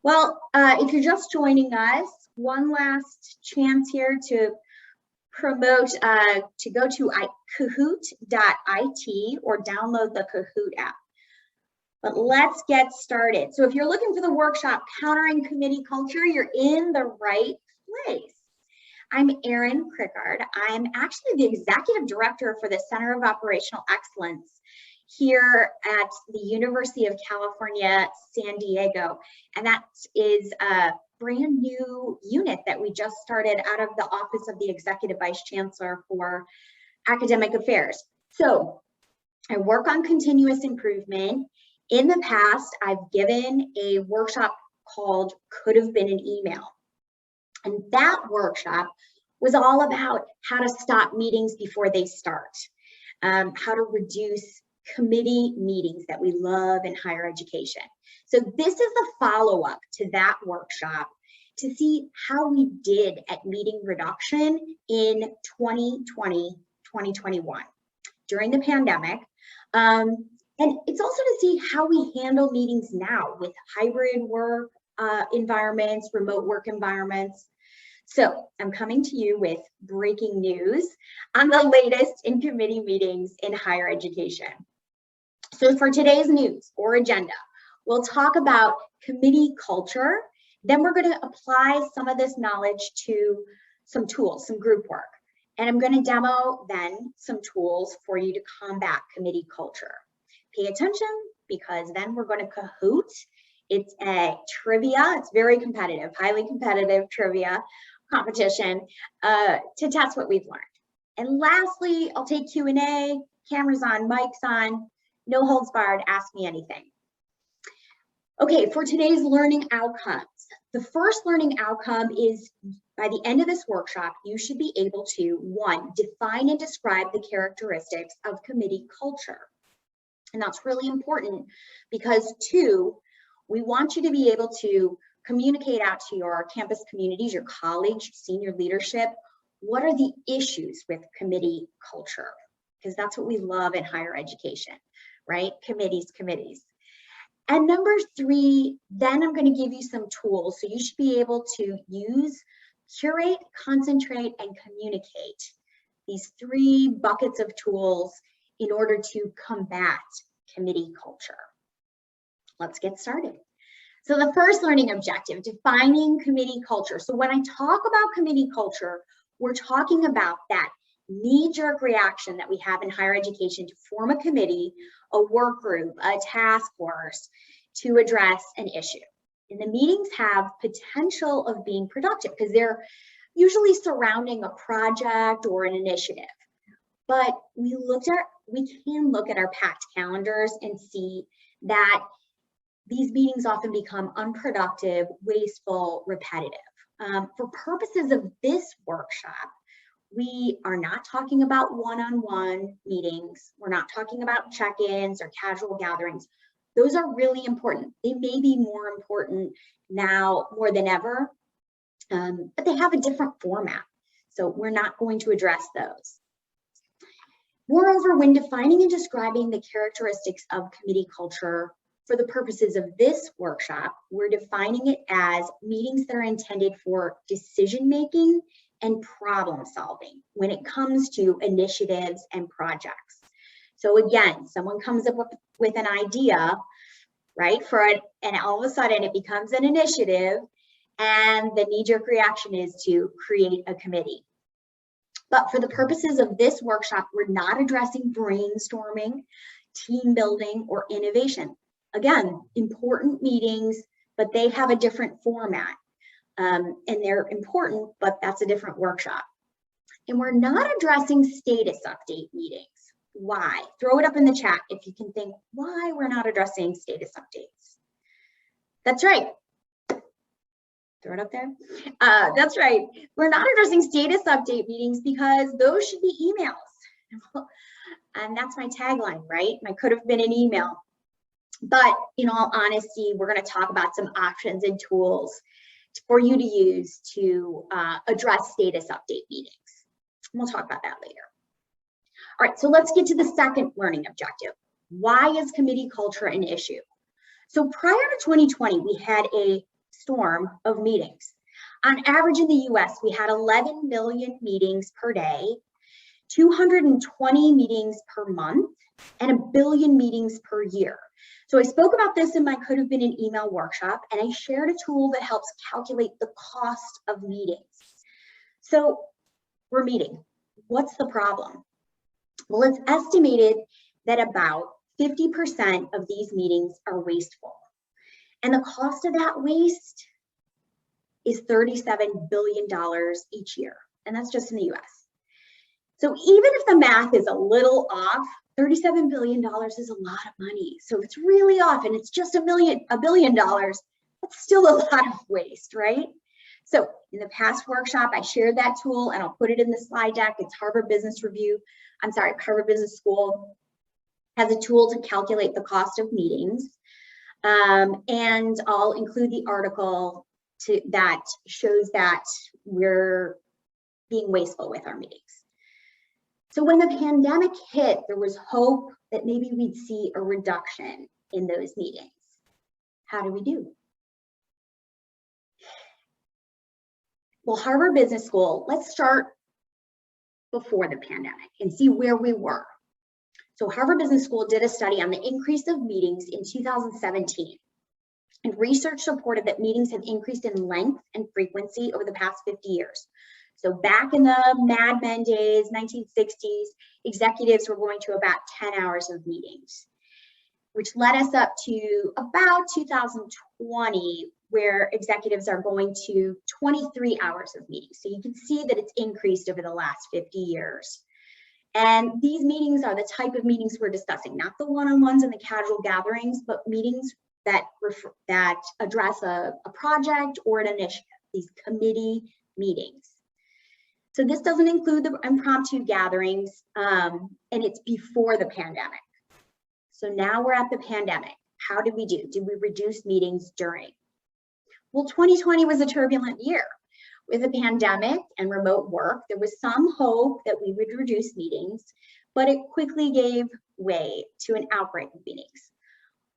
Well, if you're just joining us, one last chance here to promote, to go to kahoot.it or download the Kahoot app. But let's get started. So if you're looking for the workshop, Countering Committee Culture, you're in the right place. I'm Ahren Crickard. I'm actually the Executive Director for the Center of Operational Excellence here at the University of California, San Diego. And that is a brand new unit that we just started out of the Office of the Executive Vice Chancellor for Academic Affairs. So I work on continuous improvement. In the past, I've given a workshop called Could Have Been an Email. And that workshop was all about how to stop meetings before they start, how to reduce committee meetings that we love in higher education. So this is the follow-up to that workshop to see how we did at meeting reduction in 2020, 2021 during the pandemic. And it's also to see how we handle meetings now with hybrid work environments, remote work environments. So I'm coming to you with breaking news on the latest in committee meetings in higher education. So for today's news or agenda, we'll talk about committee culture. Then we're going to apply some of this knowledge to some tools, some group work. And I'm going to demo then some tools for you to combat committee culture. Pay attention because then we're going to Kahoot. It's a trivia. It's very competitive, highly competitive trivia competition to test what we've learned. And lastly, I'll take Q&A, cameras on, mics on, no holds barred, ask me anything. Okay, for today's learning outcomes, the first learning outcome is by the end of this workshop, you should be able to, 1, define and describe the characteristics of committee culture. And that's really important because 2, we want you to be able to communicate out to your campus communities, your colleagues, senior leadership, what are the issues with committee culture? Because that's what we love in higher education, right? Committees. And number 3, then I'm going to give you some tools. So you should be able to use, curate, concentrate, and communicate. These 3 buckets of tools in order to combat committee culture. Let's get started. So the first learning objective, defining committee culture. So when I talk about committee culture, we're talking about that knee-jerk reaction that we have in higher education to form a committee, a work group, a task force to address an issue. And the meetings have potential of being productive because they're usually surrounding a project or an initiative. But we can look at our packed calendars and see that these meetings often become unproductive, wasteful, repetitive. For purposes of this workshop, we are not talking about one-on-one meetings. We're not talking about check-ins or casual gatherings. Those are really important. They may be more important now more than ever, but they have a different format. So we're not going to address those. Moreover, when defining and describing the characteristics of committee culture, for the purposes of this workshop, we're defining it as meetings that are intended for decision-making and problem solving when it comes to initiatives and projects. So again, someone comes up with an idea, right, and all of a sudden it becomes an initiative, and the knee-jerk reaction is to create a committee. But for the purposes of this workshop, we're not addressing brainstorming, team building, or innovation. Again, important meetings, but they have a different format. And they're important, but that's a different workshop. And we're not addressing status update meetings. Why? Throw it up in the chat if you can think why we're not addressing status updates. That's right. Throw it up there. That's right. We're not addressing status update meetings because those should be emails. And that's my tagline, right? I could have been an email. But in all honesty, we're going to talk about some options and tools for you to use to address status update meetings. We'll talk about that later. All right, so let's get to the second learning objective. Why is committee culture an issue? So prior to 2020, we had a storm of meetings. On average in the US, we had 11 million meetings per day, 220 meetings per month, and 1 billion meetings per year. So I spoke about this in my Could Have Been an Email workshop, and I shared a tool that helps calculate the cost of meetings. So we're meeting. What's the problem? Well, it's estimated that about 50% of these meetings are wasteful. And the cost of that waste is $37 billion each year. And that's just in the US. So even if the math is a little off, $37 billion is a lot of money. So if it's really off and it's just $1 billion, that's still a lot of waste, right? So in the past workshop, I shared that tool and I'll put it in the slide deck. It's Harvard Business School has a tool to calculate the cost of meetings. And I'll include the article that shows that we're being wasteful with our meetings. So when the pandemic hit, there was hope that maybe we'd see a reduction in those meetings. How do we do? Well, Harvard Business School, let's start before the pandemic and see where we were. So Harvard Business School did a study on the increase of meetings in 2017. And research supported that meetings have increased in length and frequency over the past 50 years. So back in the Mad Men days, 1960s, executives were going to about 10 hours of meetings, which led us up to about 2020, where executives are going to 23 hours of meetings. So you can see that it's increased over the last 50 years. And these meetings are the type of meetings we're discussing, not the one-on-ones and the casual gatherings, but meetings that address a project or an initiative, these committee meetings. So this doesn't include the impromptu gatherings, and it's before the pandemic. So now we're at the pandemic. How did we do? Did we reduce meetings during? Well, 2020 was a turbulent year. With the pandemic and remote work, there was some hope that we would reduce meetings, but it quickly gave way to an outbreak of meetings.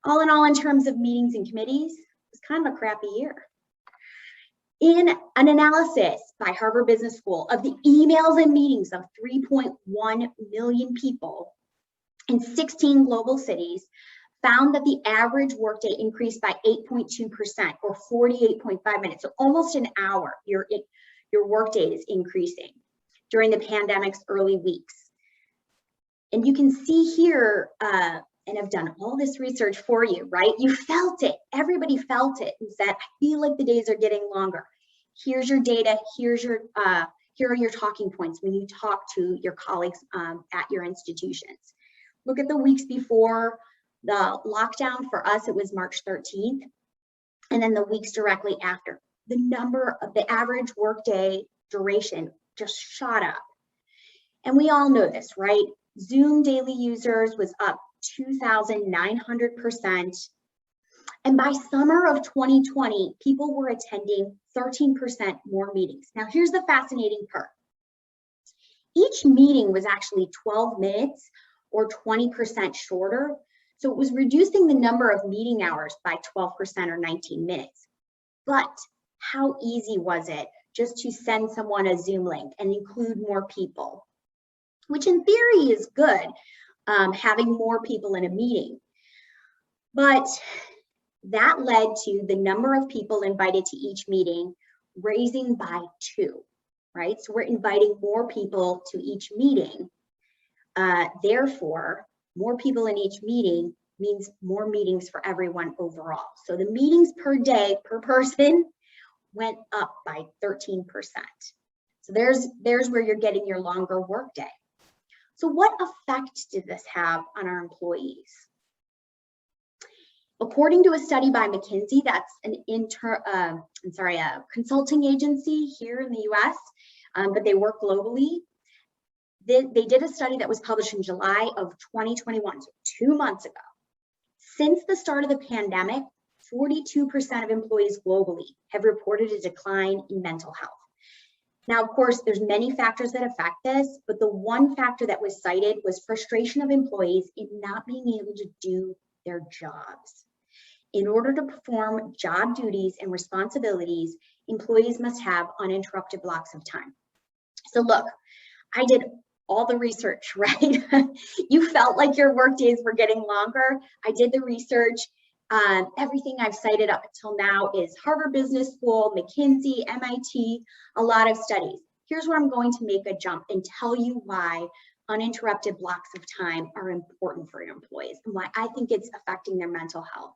All in all, in terms of meetings and committees, it was kind of a crappy year. In an analysis by Harvard Business School of the emails and meetings of 3.1 million people in 16 global cities, found that the average workday increased by 8.2% or 48.5 minutes. So almost an hour, your workday is increasing during the pandemic's early weeks. And you can see here, and I've done all this research for you, right? You felt it, everybody felt it and said, I feel like the days are getting longer. Here's your data, here are your talking points when you talk to your colleagues at your institutions. Look at the weeks before the lockdown. For us, it was March 13th. And then the weeks directly after. The average workday duration just shot up. And we all know this, right? Zoom daily users was up 2,900%. And by summer of 2020, people were attending 13% more meetings. Now, here's the fascinating part. Each meeting was actually 12 minutes or 20% shorter. So it was reducing the number of meeting hours by 12% or 19 minutes. But how easy was it just to send someone a Zoom link and include more people? Which in theory is good, having more people in a meeting. But that led to the number of people invited to each meeting raising by 2, right? So we're inviting more people to each meeting. Therefore, more people in each meeting means more meetings for everyone overall. So the meetings per day per person went up by 13%. So there's where you're getting your longer workday. So what effect did this have on our employees? According to a study by McKinsey, that's a consulting agency here in the US, but they work globally. They did a study that was published in July of 2021, so 2 months ago. Since the start of the pandemic, 42% of employees globally have reported a decline in mental health. Now, of course, there's many factors that affect this, but the one factor that was cited was frustration of employees in not being able to do their jobs. In order to perform job duties and responsibilities, employees must have uninterrupted blocks of time. So look, I did all the research, right? You felt like your work days were getting longer. I did the research. Everything I've cited up until now is Harvard Business School, McKinsey, MIT, a lot of studies. Here's where I'm going to make a jump and tell you why uninterrupted blocks of time are important for your employees and why I think it's affecting their mental health.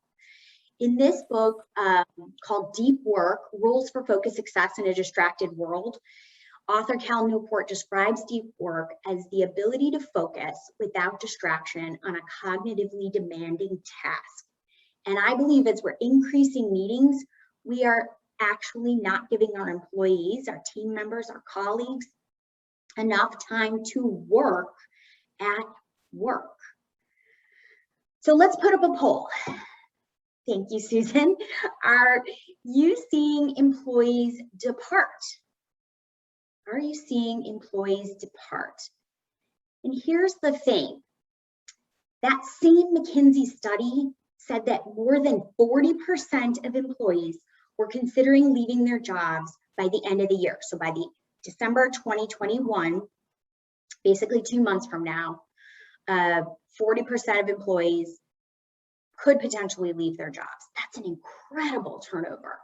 In this book called Deep Work, Rules for Focused Success in a Distracted World, author Cal Newport describes deep work as the ability to focus without distraction on a cognitively demanding task. And I believe as we're increasing meetings, we are actually not giving our employees, our team members, our colleagues, enough time to work at work. So let's put up a poll. Thank you, Susan. Are you seeing employees depart? Are you seeing employees depart? And here's the thing. That same McKinsey study said that more than 40% of employees were considering leaving their jobs by the end of the year. So by the December 2021, basically 2 months from now, 40% of employees could potentially leave their jobs. That's an incredible turnover.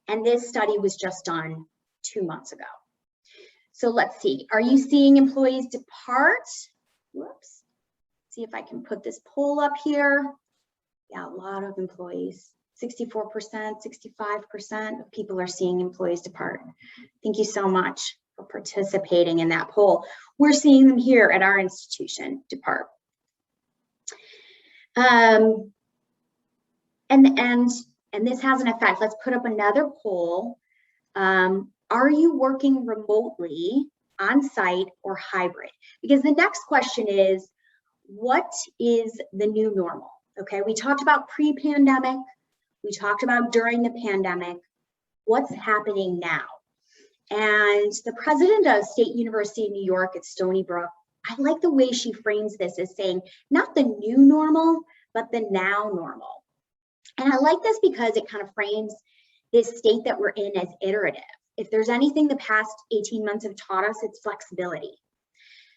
And this study was just done 2 months ago. So let's see, are you seeing employees depart? Whoops, see if I can put this poll up here. Yeah, a lot of employees, 64%, 65% of people are seeing employees depart. Thank you so much for participating in that poll. We're seeing them here at our institution depart. And this has an effect. Let's put up another poll. Are you working remotely, on-site, or hybrid? Because the next question is, what is the new normal? Okay, we talked about pre-pandemic, we talked about during the pandemic. What's happening now? And the president of State University of New York at Stony Brook, I like the way she frames this as saying, not the new normal, but the now normal. And I like this because it kind of frames this state that we're in as iterative. If there's anything the past 18 months have taught us, it's flexibility.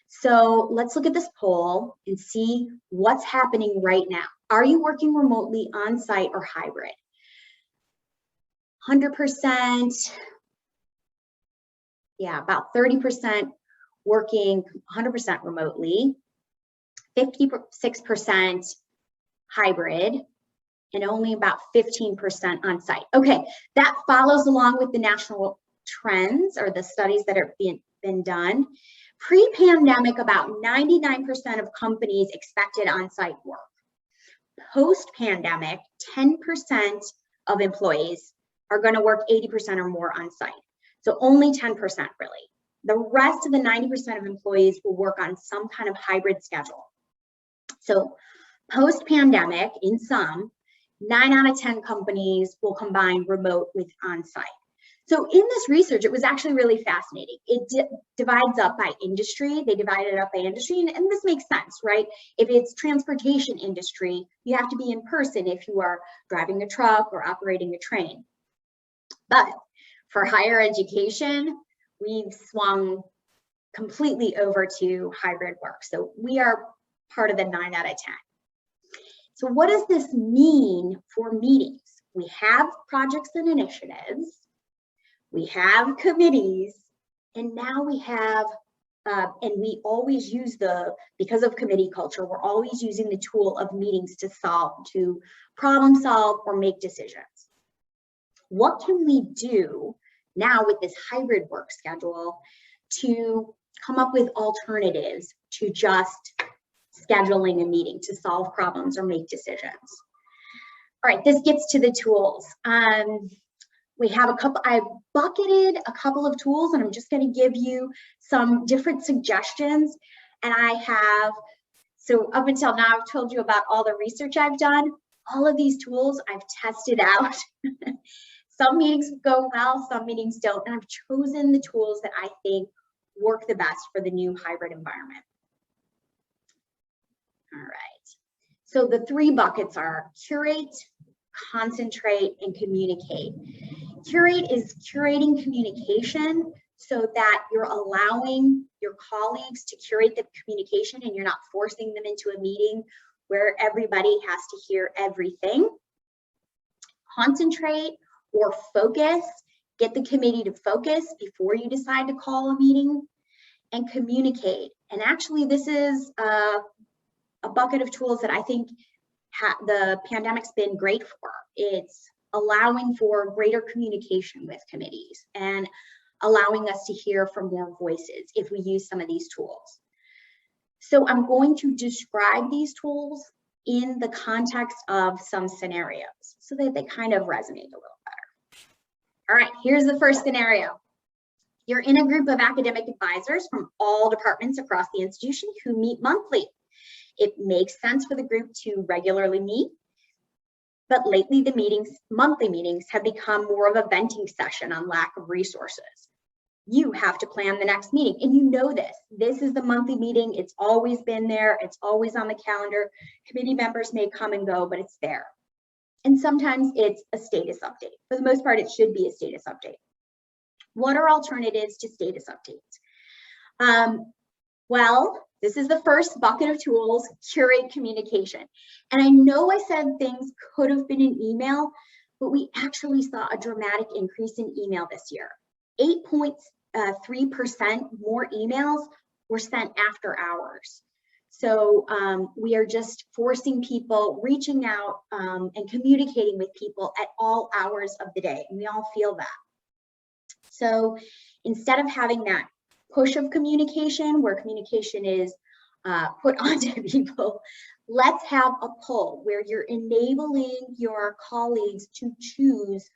So let's look at this poll and see what's happening right now. Are you working remotely, on-site, or hybrid? 100%, yeah, about 30% working 100% remotely, 56% hybrid, and only about 15% on-site. Okay, that follows along with the national trends or the studies that are been done. Pre-pandemic, about 99% of companies expected on-site work. Post-pandemic, 10% of employees are going to work 80% or more on-site. So only 10% really. The rest of the 90% of employees will work on some kind of hybrid schedule. So post-pandemic, in some, 9 out of 10 companies will combine remote with on-site. So in this research, it was actually really fascinating. It divides up by industry. They divided it up by industry, and this makes sense, right? If it's transportation industry, you have to be in person if you are driving a truck or operating a train. But for higher education, we've swung completely over to hybrid work. So we are part of the 9 out of 10. So what does this mean for meetings? We have projects and initiatives. We have committees, and now we have, and we always use because of committee culture, we're always using the tool of meetings to problem solve or make decisions. What can we do now with this hybrid work schedule to come up with alternatives to just scheduling a meeting to solve problems or make decisions? All right, this gets to the tools. We have I've bucketed a couple of tools, and I'm just going to give you some different suggestions. And so up until now, I've told you about all the research I've done. All of these tools I've tested out. Some meetings go well, some meetings don't. And I've chosen the tools that I think work the best for the new hybrid environment. All right. So the 3 buckets are curate, concentrate, and communicate. Curate is curating communication so that you're allowing your colleagues to curate the communication and you're not forcing them into a meeting where everybody has to hear everything. Concentrate or focus, get the committee to focus before you decide to call a meeting. And communicate. And actually, this is a bucket of tools that I think the pandemic's been great for. It's allowing for greater communication with committees and allowing us to hear from more voices if we use some of these tools. So I'm going to describe these tools in the context of some scenarios so that they kind of resonate a little better. All right, here's the first scenario. You're in a group of academic advisors from all departments across the institution who meet monthly. It makes sense for the group to regularly meet, but lately the monthly meetings have become more of a venting session on lack of resources. You have to plan the next meeting, and you know this. This is the monthly meeting. It's always been there. It's always on the calendar. Committee members may come and go, but it's there. And sometimes it's a status update. For the most part, it should be a status update. What are alternatives to status updates? Well, this is the first bucket of tools, curate communication. And I know I said things could have been in email, but we actually saw a dramatic increase in email this year. 8.3% more emails were sent after hours. So we are just forcing people, reaching out and communicating with people at all hours of the day. And we all feel that. So instead of having that push of communication where communication is put onto people, let's have a pull where you're enabling your colleagues to choose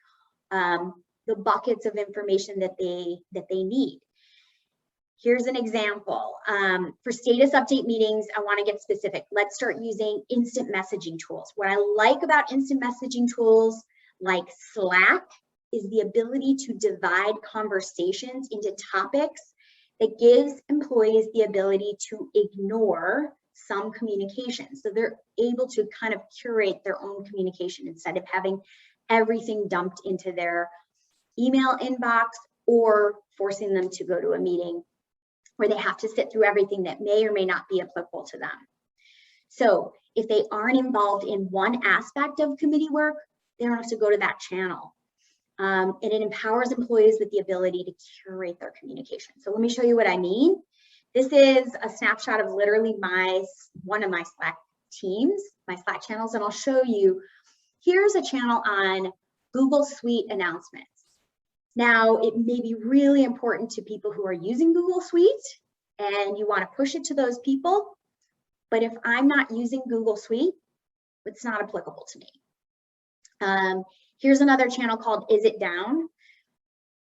the buckets of information that they need. Here's an example. For status update meetings, I want to get specific. Let's start using instant messaging tools. What I like about instant messaging tools like Slack is the ability to divide conversations into topics that gives employees the ability to ignore some communication. So they're able to kind of curate their own communication instead of having everything dumped into their email inbox or forcing them to go to a meeting where they have to sit through everything that may or may not be applicable to them. So if they aren't involved in one aspect of committee work, they don't have to go to that channel. And it empowers employees with the ability to curate their communication. So let me show you what I mean. This is a snapshot of literally one of my Slack teams, my Slack channels, and I'll show you. Here's a channel on Google Suite announcements. Now, it may be really important to people who are using Google Suite, and you want to push it to those people. But if I'm not using Google Suite, it's not applicable to me. Here's another channel called Is It Down?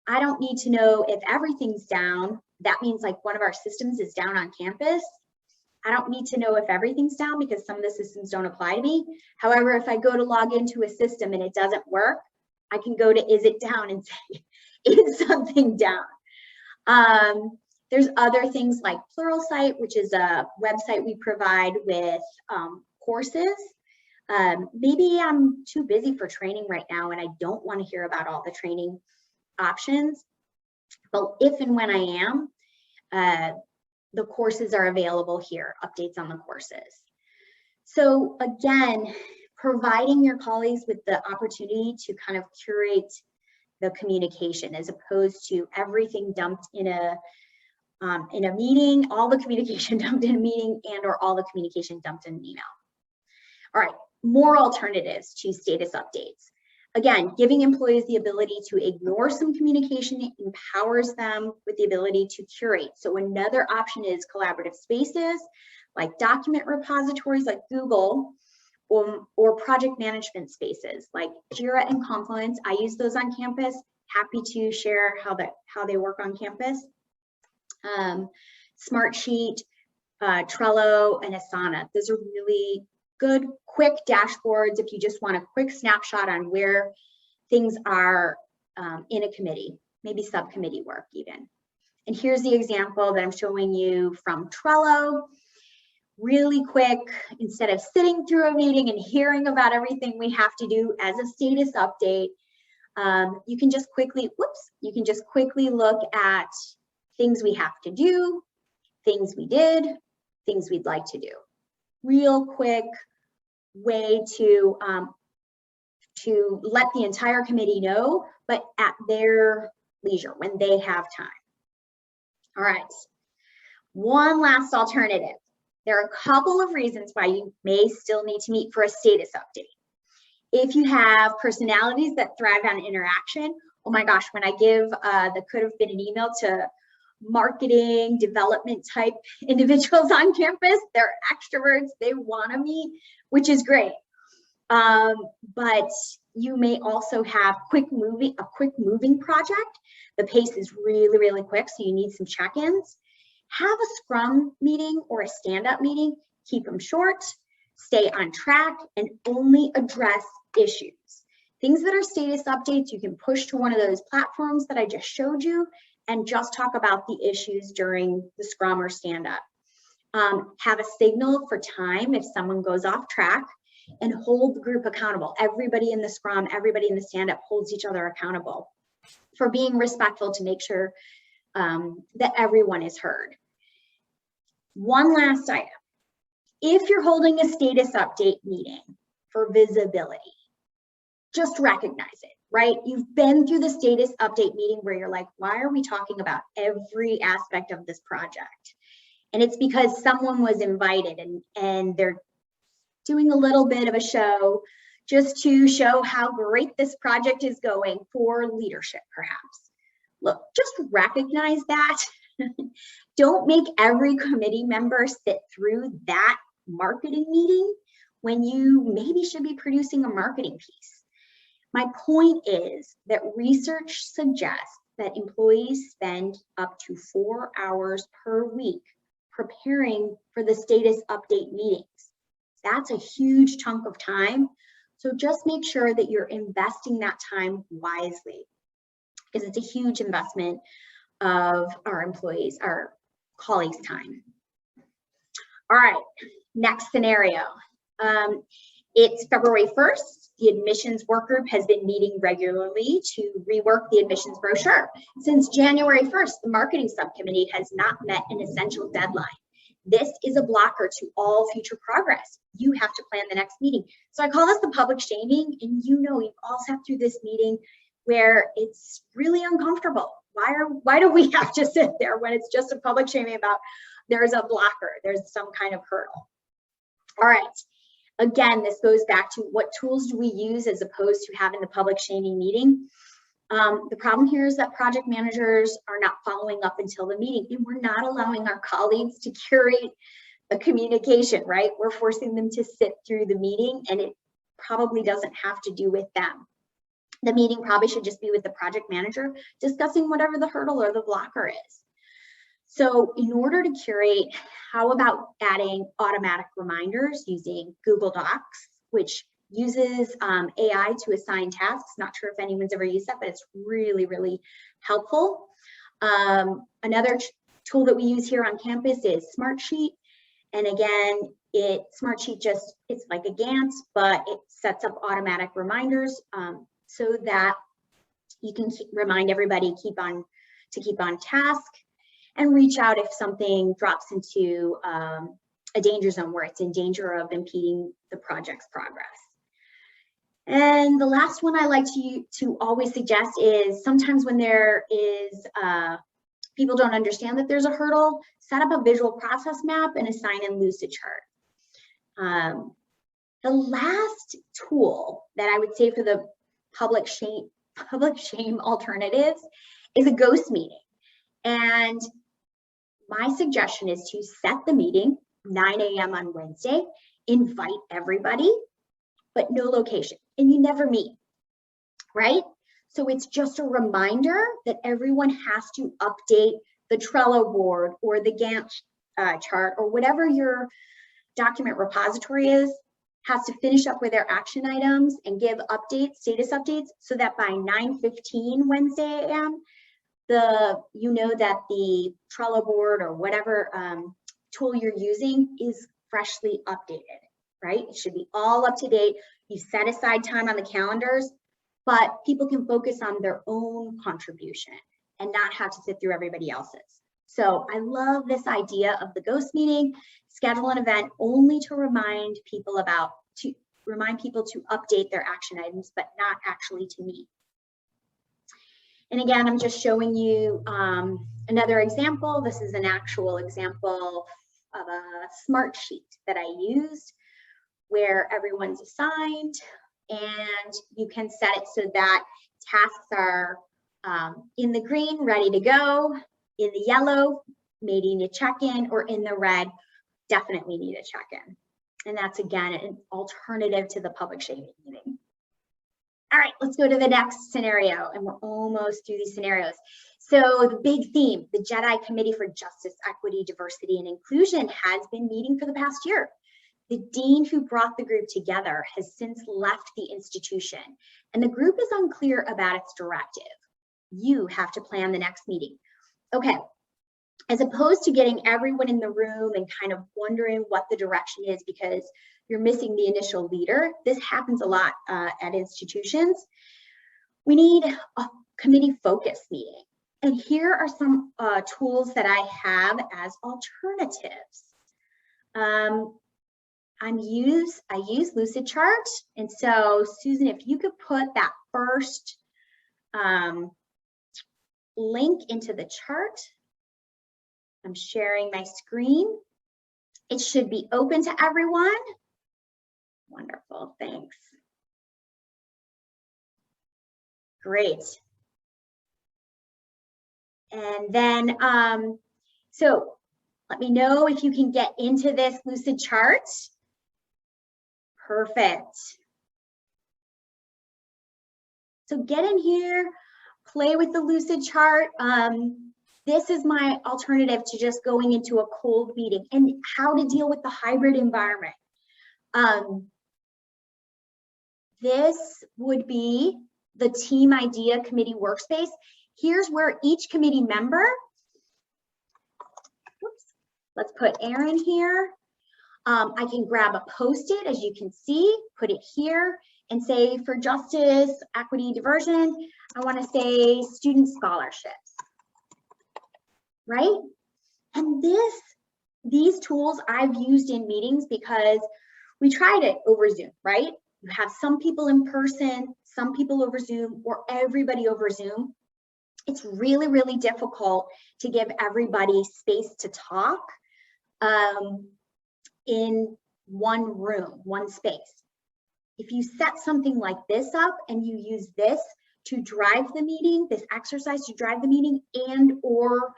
I don't need to know if everything's down. That means like one of our systems is down on campus. I don't need to know if everything's down because some of the systems don't apply to me. However, if I go to log into a system and it doesn't work, I can go to Is It Down and say, is something down? There's other things like Pluralsight, which is a website we provide with courses. Maybe I'm too busy for training right now and I don't want to hear about all the training options. But if and when I am, the courses are available here, updates on the courses. So again, providing your colleagues with the opportunity to kind of curate the communication as opposed to everything dumped in a meeting, all the communication dumped in a meeting and or all the communication dumped in an email. All right, more alternatives to status updates. Again, giving employees the ability to ignore some communication empowers them with the ability to curate. So another option is collaborative spaces like document repositories like Google or project management spaces like Jira and Confluence. I use those on campus. Happy to share how they work on campus. Smartsheet, Trello, and Asana. Those are really good, quick dashboards if you just want a quick snapshot on where things are in a committee, maybe subcommittee work even. And here's the example that I'm showing you from Trello. really quick, instead of sitting through a meeting and hearing about everything we have to do as a status update, you can just quickly, look at things we have to do, things we did, things we'd like to do. Real quick way to let the entire committee know, but at their leisure, when they have time. All right, one last alternative. There are a couple of reasons why you may still need to meet for a status update. If you have personalities that thrive on interaction, oh my gosh, when I give that could have been an email to marketing, development type individuals on campus, they're extroverts, they want to meet, which is great. But you may also have a quick moving project. The pace is really, really quick, so you need some check-ins. Have a scrum meeting or a stand-up meeting, keep them short, stay on track, and only address issues. Things that are status updates, you can push to one of those platforms that I just showed you and just talk about the issues during the scrum or stand-up. Have a signal for time if someone goes off track, and hold the group accountable. Everybody in the scrum, everybody in the stand-up holds each other accountable for being respectful to make sure that everyone is heard. One last item. If you're holding a status update meeting for visibility, just recognize it, right? You've been through the status update meeting where you're like, why are we talking about every aspect of this project? And it's because someone was invited and they're doing a little bit of a show just to show how great this project is going for leadership, perhaps. Look, just recognize that. Don't make every committee member sit through that marketing meeting when you maybe should be producing a marketing piece. My point is that research suggests that employees spend up to 4 hours per week preparing for the status update meetings. That's a huge chunk of time. So just make sure that you're investing that time wisely, because it's a huge investment of our employees, our colleagues' time. All right, next scenario. It's February 1st. The admissions work group has been meeting regularly to rework the admissions brochure. Since January 1st, the marketing subcommittee has not met an essential deadline. This is a blocker to all future progress. You have to plan the next meeting. So I call this the public shaming, and you know, you've all sat through this meeting where it's really uncomfortable. Why do we have to sit there when it's just a public shaming about there's a blocker, there's some kind of hurdle? All right, again, this goes back to what tools do we use as opposed to having the public shaming meeting. The problem here is that project managers are not following up until the meeting, and we're not allowing our colleagues to curate a communication, right? We're forcing them to sit through the meeting, and it probably doesn't have to do with them. The meeting probably should just be with the project manager discussing whatever the hurdle or the blocker is. So in order to curate, how about adding automatic reminders using Google Docs, which uses AI to assign tasks. Not sure if anyone's ever used that, but it's really, really helpful. Another tool that we use here on campus is Smartsheet. And again, Smartsheet it's like a Gantt, but it sets up automatic reminders so that you can remind everybody to keep on task and reach out if something drops into a danger zone where it's in danger of impeding the project's progress. And the last one I like to always suggest is sometimes when there is, people don't understand that there's a hurdle, set up a visual process map and assign and Lucidchart. The last tool that I would say for the public shame alternatives is a ghost meeting. And my suggestion is to set the meeting 9 a.m. on Wednesday, invite everybody, but no location, and you never meet, right? So it's just a reminder that everyone has to update the Trello board or the Gantt chart or whatever your document repository is, has to finish up with their action items and give updates, status updates, so that by 9:15 Wednesday a.m., you know that the Trello board or whatever tool you're using is freshly updated, right? It should be all up to date. You set aside time on the calendars, but people can focus on their own contribution and not have to sit through everybody else's. So I love this idea of the ghost meeting. Schedule an event only to remind people to update their action items, but not actually to meet. And again, I'm just showing you another example. This is an actual example of a smart sheet that I used where everyone's assigned, and you can set it so that tasks are in the green, ready to go, in the yellow, maybe need to check in, or in the red, definitely need to check in. And that's, again, an alternative to the public shaming meeting. All right, let's go to the next scenario, and we're almost through these scenarios. So the big theme, the JEDI Committee for Justice, Equity, Diversity, and Inclusion has been meeting for the past year. The dean who brought the group together has since left the institution, and the group is unclear about its directive. You have to plan the next meeting. Okay, as opposed to getting everyone in the room and kind of wondering what the direction is because you're missing the initial leader, this happens a lot at institutions. We need a committee focus meeting. And here are some tools that I have as alternatives. I use Lucidchart. And so Susan, if you could put that first link into the chart. I'm sharing my screen. It should be open to everyone. Wonderful, thanks. Great. And then, so let me know if you can get into this Lucidchart. Perfect. So get in here, play with the Lucidchart. This is my alternative to just going into a cold meeting and how to deal with the hybrid environment. This would be the team idea committee workspace. Here's where each committee member, whoops, let's put Ahren here. I can grab a Post-it, as you can see, put it here and say for justice, equity, diversion, I want to say student scholarships. Right? And these tools I've used in meetings because we tried it over Zoom, right? You have some people in person, some people over Zoom, or everybody over Zoom. It's really, really difficult to give everybody space to talk in one room, one space. If you set something like this up and you use this to drive the meeting, this exercise to drive the meeting, and or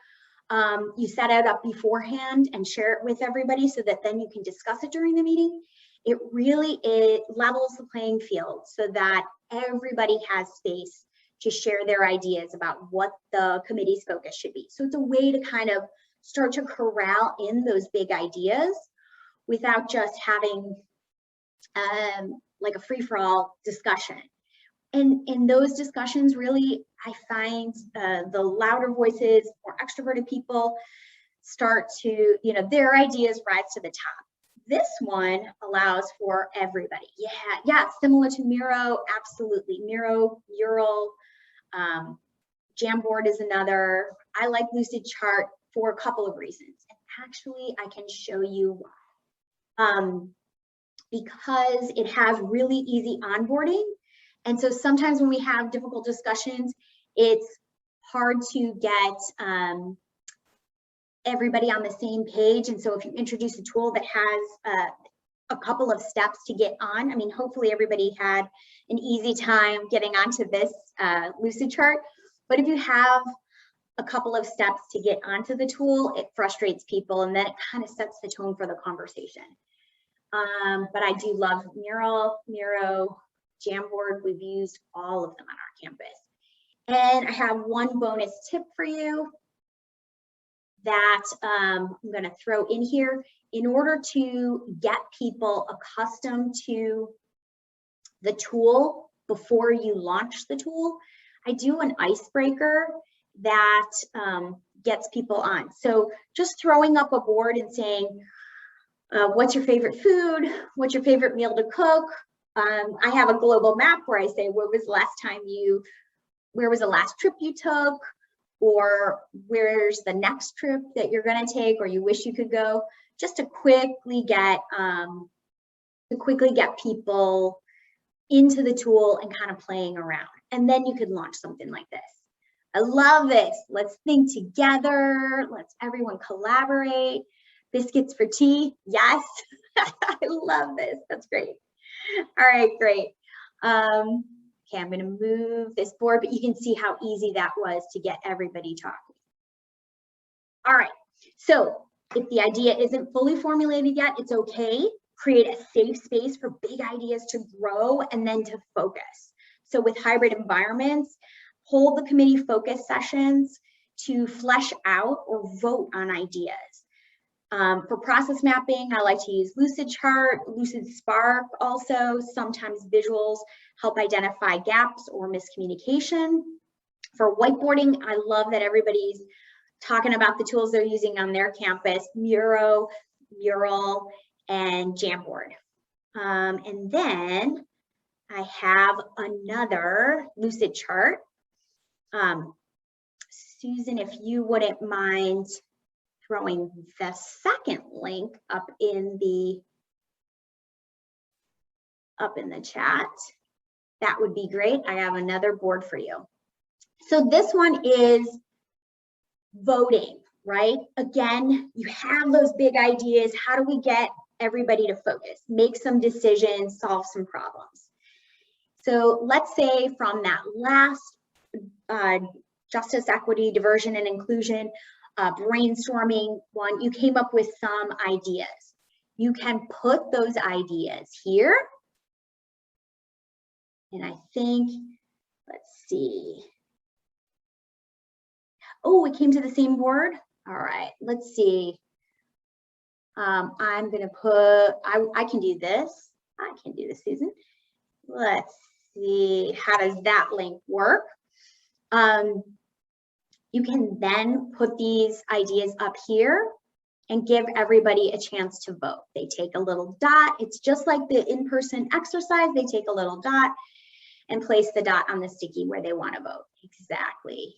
you set it up beforehand and share it with everybody so that then you can discuss it during the meeting, it levels the playing field so that everybody has space to share their ideas about what the committee's focus should be. So it's a way to kind of start to corral in those big ideas without just having like a free-for-all discussion. And in those discussions, really, I find the louder voices, more extroverted people start to, their ideas rise to the top. This one allows for everybody. Yeah, similar to Miro, absolutely. Miro, Ural, Jamboard is another. I like Lucidchart for a couple of reasons. And actually, I can show you why. Because it has really easy onboarding. And so sometimes when we have difficult discussions, it's hard to get everybody on the same page. And so if you introduce a tool that has a couple of steps to get on, I mean, hopefully everybody had an easy time getting onto this Lucidchart. But if you have a couple of steps to get onto the tool, it frustrates people and then it kind of sets the tone for the conversation. But I do love Miro, Jamboard. We've used all of them on our campus. And I have one bonus tip for you that I'm going to throw in here. In order to get people accustomed to the tool before you launch the tool, I do an icebreaker that gets people on. So just throwing up a board and saying, What's your favorite food? What's your favorite meal to cook? I have a global map where I say, where was the last trip you took? Or where's the next trip that you're gonna take or you wish you could go? Just to quickly get people into the tool and kind of playing around. And then you could launch something like this. I love this. Let's think together. Let's everyone collaborate. Biscuits for tea. Yes. I love this. That's great. All right, great. Okay, I'm going to move this board, but you can see how easy that was to get everybody talking. All right, so if the idea isn't fully formulated yet, it's okay. Create a safe space for big ideas to grow and then to focus. So with hybrid environments, hold the committee focus sessions to flesh out or vote on ideas. For process mapping, I like to use Lucid Chart, Lucid Spark also. Sometimes visuals help identify gaps or miscommunication. For whiteboarding, I love that everybody's talking about the tools they're using on their campus, Miro, Mural, and Jamboard. And then I have another Lucid Chart. Susan, if you wouldn't mind throwing the second link up in the chat, that would be great. I have another board for you. So this one is voting, right? Again, you have those big ideas. How do we get everybody to focus, make some decisions, solve some problems? So let's say from that last justice, equity, diversion, and inclusion brainstorming one, you came up with some ideas. You can put those ideas here. And I think, let's see. Oh, it came to the same board. All right, let's see. I'm gonna put, I can do this. I can do this, Susan. Let's see, how does that link work? You can then put these ideas up here and give everybody a chance to vote. They take a little dot. It's just like the in-person exercise. They take a little dot and place the dot on the sticky where they want to vote. Exactly.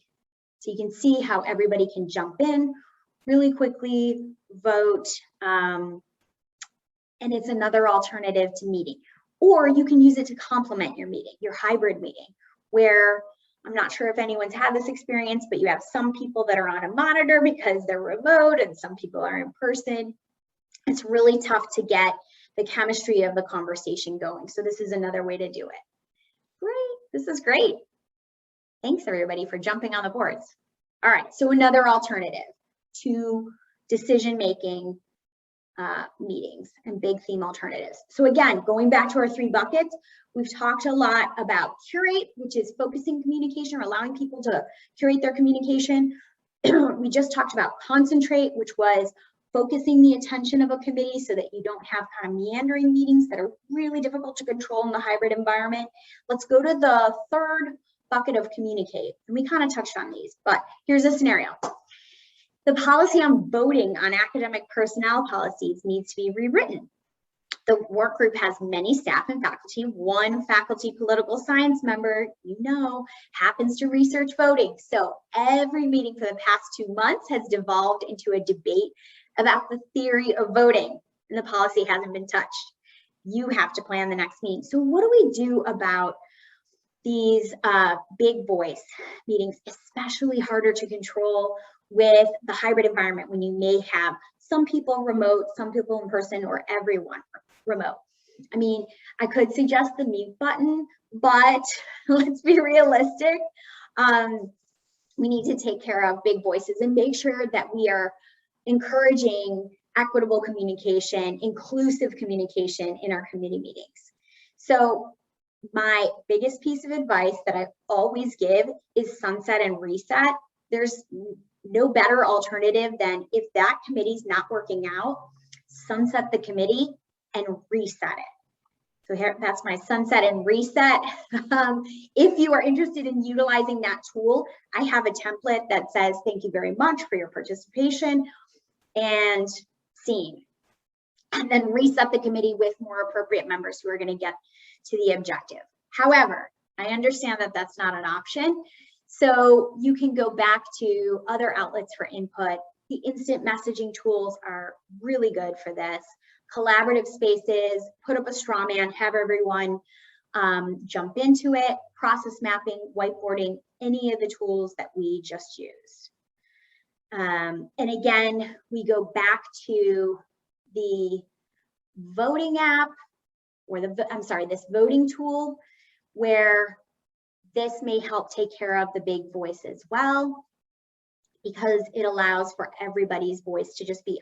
So you can see how everybody can jump in really quickly, vote, and it's another alternative to meeting. Or you can use it to complement your meeting, your hybrid meeting, where I'm not sure if anyone's had this experience, but you have some people that are on a monitor because they're remote and some people are in person. It's really tough to get the chemistry of the conversation going. So this is another way to do it. Great, this is great. Thanks everybody for jumping on the boards. All right, so another alternative to decision-making meetings and big theme alternatives. So again, going back to our 3 buckets, we've talked a lot about curate, which is focusing communication or allowing people to curate their communication. We just talked about concentrate, which was focusing the attention of a committee so that you don't have kind of meandering meetings that are really difficult to control in the hybrid environment. Let's go to the 3rd bucket of communicate. And we kind of touched on these, but here's a scenario. The policy on voting on academic personnel policies needs to be rewritten. The work group has many staff and faculty. One faculty political science member, you know, happens to research voting. So every meeting for the past 2 months has devolved into a debate about the theory of voting, and the policy hasn't been touched. You have to plan the next meeting. So what do we do about these big voice meetings, especially harder to control with the hybrid environment when you may have some people remote, some people in person, or everyone remote? I mean, I could suggest the mute button, but let's be realistic. We need to take care of big voices and make sure that we are encouraging equitable communication, inclusive communication in our committee meetings. So my biggest piece of advice that I always give is sunset and reset. There's no better alternative than, if that committee's not working out, sunset the committee and reset it. So here, that's my sunset and reset. If you are interested in utilizing that tool, I have a template that says, thank you very much for your participation and scene. and then reset the committee with more appropriate members who are going to get to the objective. However, I understand that that's not an option. So you can go back to other outlets for input. The instant messaging tools are really good for this. Collaborative spaces, put up a straw man, have everyone jump into it, process mapping, whiteboarding, any of the tools that we just used. And again, we go back to the voting app, or this voting tool, where this may help take care of the big voice as well, because it allows for everybody's voice to just be,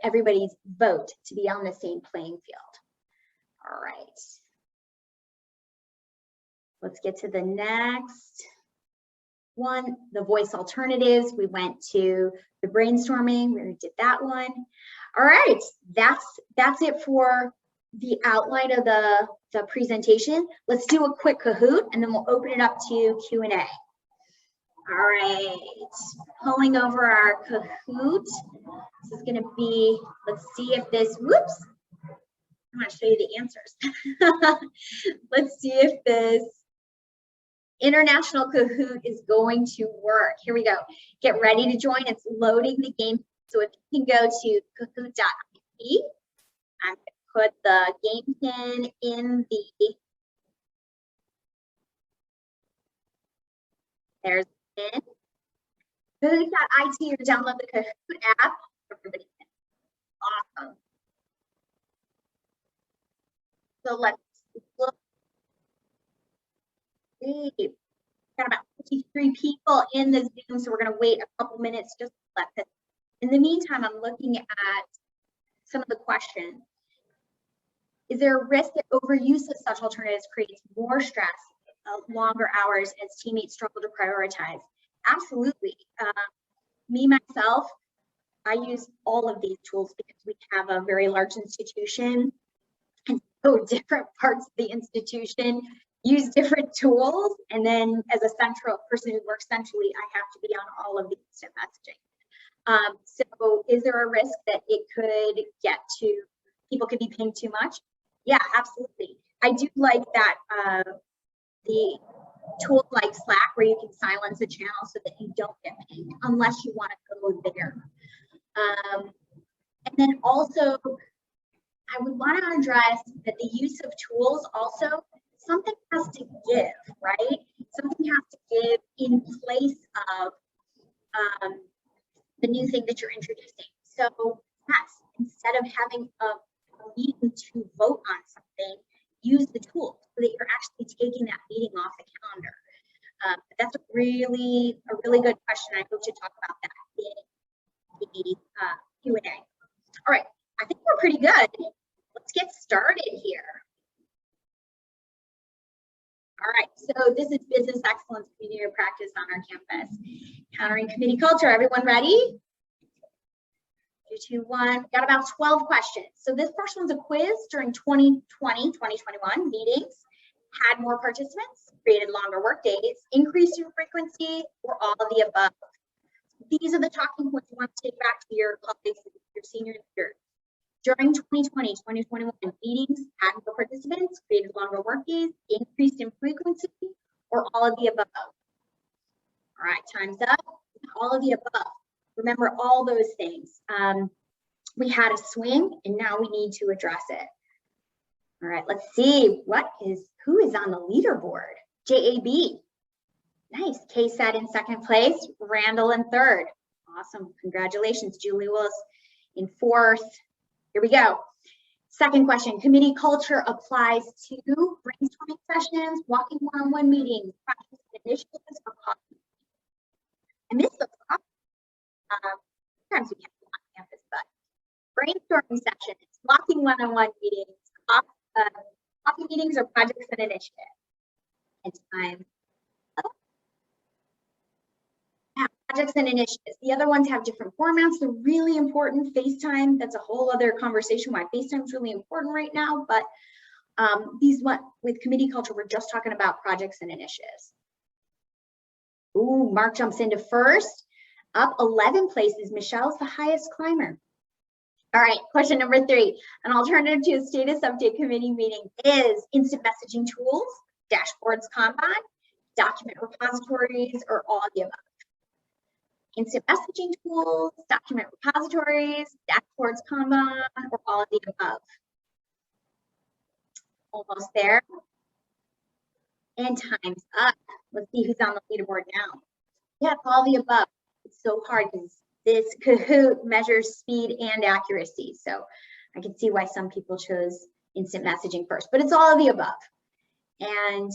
everybody's vote to be on the same playing field. All right. Let's get to the next one, the voice alternatives. We went to the brainstorming, we did that one. All right, that's it for the outline of the presentation. Let's do a quick Kahoot and then we'll open it up to Q&A. All right, pulling over our Kahoot. This is gonna be, let's see if this, whoops, I'm gonna show you the answers. Let's see if this international Kahoot is going to work. Here we go. Get ready to join. It's loading the game. So if you can go to kahoot.it, I'm going to put the game pin in the, there's the pin. Kahoot.it or download the Kahoot app. Everybody can. Awesome. So let's look. We've got about 53 people in the Zoom, so we're going to wait a couple minutes just to let this. In the meantime, I'm looking at some of the questions. Is there a risk that overuse of such alternatives creates more stress, longer hours as teammates struggle to prioritize? Absolutely. Me, myself, I use all of these tools because we have a very large institution, and so different parts of the institution use different tools, and then as a central person who works centrally, I have to be on all of the instant messaging. So is there a risk that it could get to, people could be pinged too much? Yeah, absolutely. I do like that the tools like Slack, where you can silence a channel so that you don't get pinged unless you want to go there. And then also, I would want to address that the use of tools also, something has to give, right? Something has to give in place of the new thing that you're introducing. So yes, instead of having a meeting to vote on something, use the tool so that you're actually taking that meeting off the calendar. That's a really good question. I hope to talk about that in the Q&A. All right, I think we're pretty good. Let's get started here. All right, so this is business excellence community practice on our campus. Countering committee culture, everyone ready? 3, 2, 1, got about 12 questions. So this first one's a quiz during 2020, 2021 meetings. Had more participants, created longer work days, increased your frequency, or all of the above. These are the talking points you want to take back to your colleagues, your senior leaders. During 2020, 2021 meetings, had more participants, created longer work days, increased in frequency, or all of the above. All right, time's up. All of the above. Remember all those things. We had a swing, and now we need to address it. All right, let's see who is on the leaderboard. JAB. Nice. KSAT in second place, Randall in third. Awesome. Congratulations, Julie Willis in fourth. Here we go. Second question, committee culture applies to brainstorming sessions, walking one-on-one meetings, practice initiatives, or coffee. I missed those. Sometimes we can't be on campus, but brainstorming sessions, walking one-on-one meetings, coffee meetings, or projects and initiatives. And time. Projects and initiatives. The other ones have different formats. They're really important. FaceTime, that's a whole other conversation why FaceTime is really important right now. But with committee culture, we're just talking about projects and initiatives. Ooh, Mark jumps into first. Up 11 places. Michelle's the highest climber. All right, question number 3. An alternative to a status update committee meeting is instant messaging tools, dashboards, Kanban, document repositories, or all of the above. Instant messaging tools, document repositories, dashboards, Kanban, or all of the above. Almost there. And time's up. Let's see who's on the leaderboard now. Yeah, it's all the above. It's so hard because this Kahoot measures speed and accuracy. So I can see why some people chose instant messaging first, but it's all of the above. And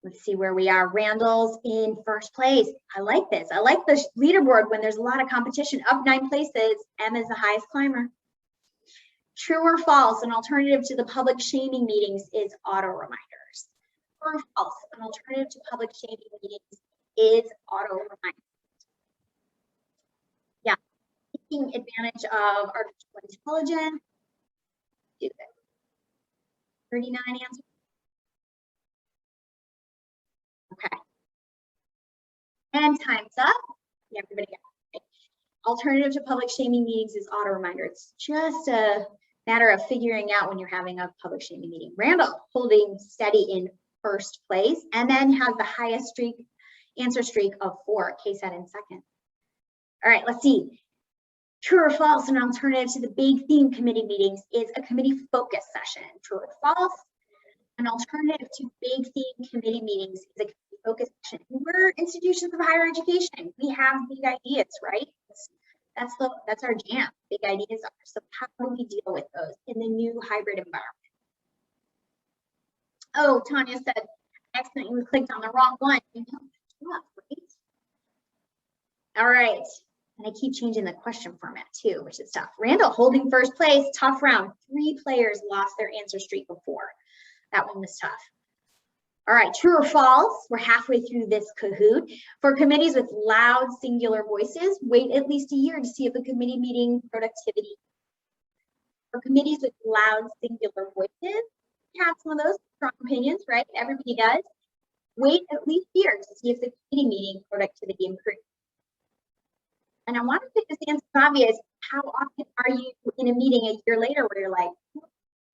let's see where we are. Randall's in first place. I like this. I like the leaderboard when there's a lot of competition. Up 9 places, M is the highest climber. True or false, an alternative to the public shaming meetings is auto reminders. True or false, an alternative to public shaming meetings is auto reminders. Yeah, taking advantage of artificial intelligence. Do this. 39 answers. Okay. And time's up. Yeah, everybody got it. Alternative to public shaming meetings is auto reminder. It's just a matter of figuring out when you're having a public shaming meeting. Randall holding steady in first place and then has the highest answer streak of 4. KSAT in second. All right, let's see. True or false, an alternative to the big theme committee meetings is a committee focus session. True or false, an alternative to big theme committee meetings is a committee focus session. We're institutions of higher education. We have big ideas, right? That's our jam. Big ideas are. So how do we deal with those in the new hybrid environment? Oh, Tanya said, accidentally clicked on the wrong one. You know, right? All right. And I keep changing the question format too, which is tough. Randall holding first place, tough round. 3 players lost their answer streak of 4. That one was tough. All right, true or false? We're halfway through this Kahoot. For committees with loud singular voices, wait at least a year to see if the committee meeting productivity. For committees with loud singular voices, you have some of those strong opinions, right? Everybody does. Wait at least a year to see if the committee meeting productivity improves. And I want to pick this answer obvious. How often are you in a meeting a year later where you're like,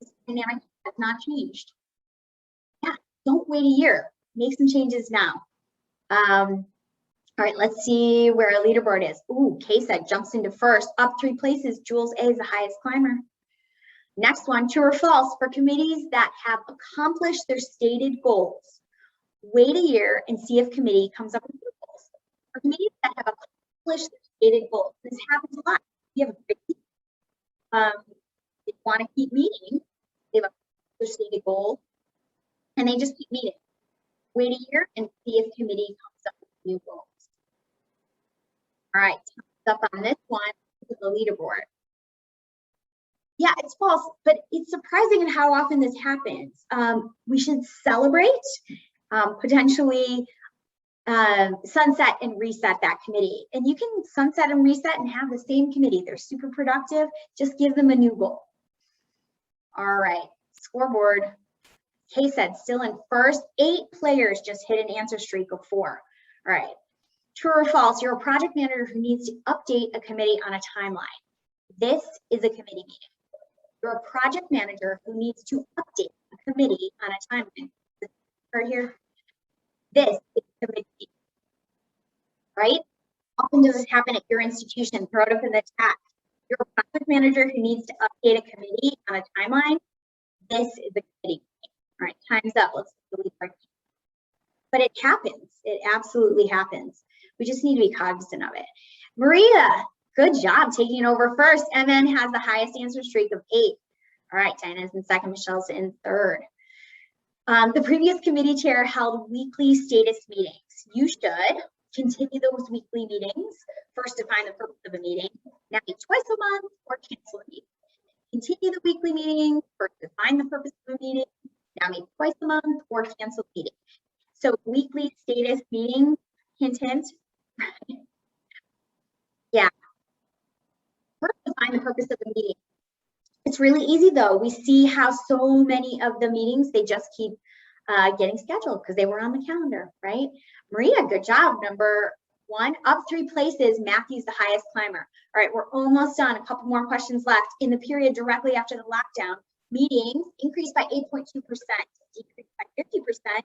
this dynamic has not changed? Yeah, don't wait a year. Make some changes now. All right, let's see where our leaderboard is. Ooh, KSAT jumps into first, up 3 places. Jules A is the highest climber. Next one, true or false, for committees that have accomplished their stated goals, wait a year and see if committee comes up with new goals. For committees that have accomplished their stated goals, this happens a lot. You have a great team. They want to keep meeting. They have accomplished their stated goals, and they just keep meeting. Wait a year and see if committee comes up with new goals. All right, up on this one is the leaderboard. Yeah, it's false, but it's surprising at how often this happens. We should celebrate, potentially sunset and reset that committee. And you can sunset and reset and have the same committee. They're super productive. Just give them a new goal. All right, scoreboard. KSAT still in first. 8 players just hit an answer streak of 4. All right, true or false, you're a project manager who needs to update a committee on a timeline. This is a committee meeting. You're a project manager who needs to update a committee on a timeline. Right here. This is a committee meeting, right? Often does this happen at your institution? Throw it up in the chat. You're a project manager who needs to update a committee on a timeline. This is a committee meeting. All right, time's up. Let's delete our key. But it happens. It absolutely happens. We just need to be cognizant of it. Maria, good job taking over first. MN has the highest answer streak of 8. All right, Diana's in second, Michelle's in third. The previous committee chair held weekly status meetings. You should continue those weekly meetings. First, define the purpose of a meeting. Now meet twice a month or cancel a meeting. Continue the weekly meeting. First, define the purpose of a meeting. Now meet twice a month or cancel a meeting. So weekly status meeting, hint, hint. Yeah. First, define the purpose of the meeting. It's really easy though. We see how so many of the meetings, they just keep getting scheduled because they were on the calendar, right? Maria, good job. Number 1. Up 3 places, Matthew's the highest climber. All right, we're almost done. A couple more questions left. In the period directly after the lockdown, meetings increased by 8.2%, decreased by 50%,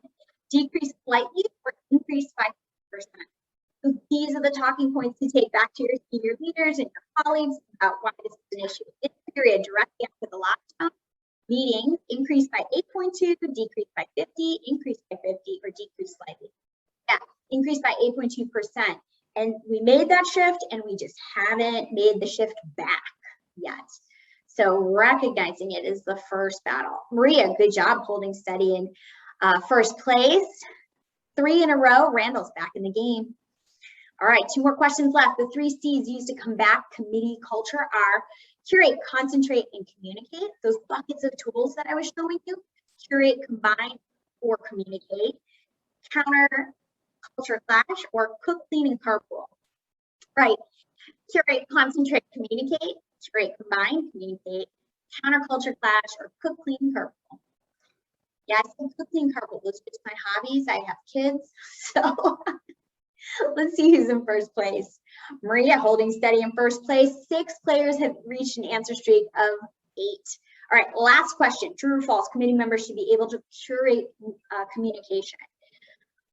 decreased slightly, or increased by 50%. So these are the talking points to take back to your senior leaders and your colleagues about why this is an issue. In the period directly after the lockdown, meetings increased by 8.2, decreased by 50, increased by 50, or decreased slightly. Yeah, increased by 8.2%. And we made that shift, and we just haven't made the shift back yet. So recognizing it is the first battle. Maria, good job holding steady in first place. 3 in a row. Randall's back in the game. All right, 2 more questions left. The 3 C's used to combat committee culture are curate, concentrate, and communicate. Those buckets of tools that I was showing you. Curate, combine, or communicate. Counter, culture clash, or cook, clean, and carpool. Right. Curate, concentrate, communicate. Curate, combine, communicate. Counter, culture clash, or cook, clean, carpool. Yeah, I said cook, clean, carpool. Those are just my hobbies. I have kids, so let's see who's in first place. Maria holding steady in first place. 6 players have reached an answer streak of 8. All right, last question. True or false? Committee members should be able to curate communication.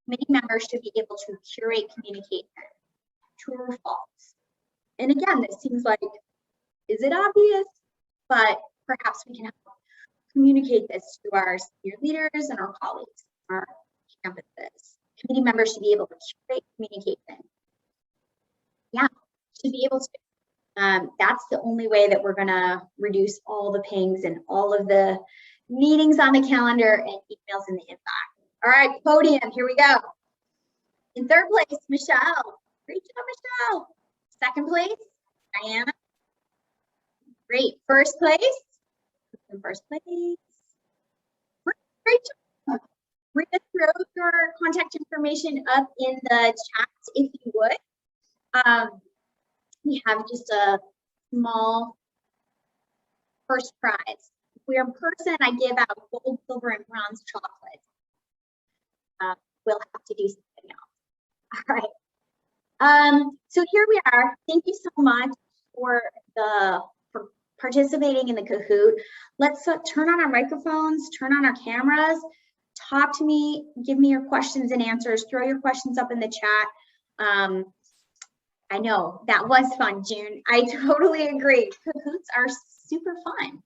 Committee members should be able to curate communication. True or false? And again, this seems like, is it obvious? But perhaps we can help communicate this to our senior leaders and our colleagues, our campuses. Committee members should be able to curate communication. Yeah, should be able to. That's the only way that we're gonna reduce all the pings and all of the meetings on the calendar and emails in the inbox. All right, podium, here we go. In third place, Michelle. Great job, Michelle. Second place, Diana. Great. First place. In first place. Great job. We're going to throw your contact information up in the chat if you would. We have just a small first prize. If we're in person, I give out gold, silver, and bronze chocolate. We'll have to do something else. All right. So here we are. Thank you so much for participating in the Kahoot. Let's turn on our microphones, turn on our cameras, talk to me, give me your questions and answers, throw your questions up in the chat. I know that was fun, June. I totally agree. Kahoots are super fun.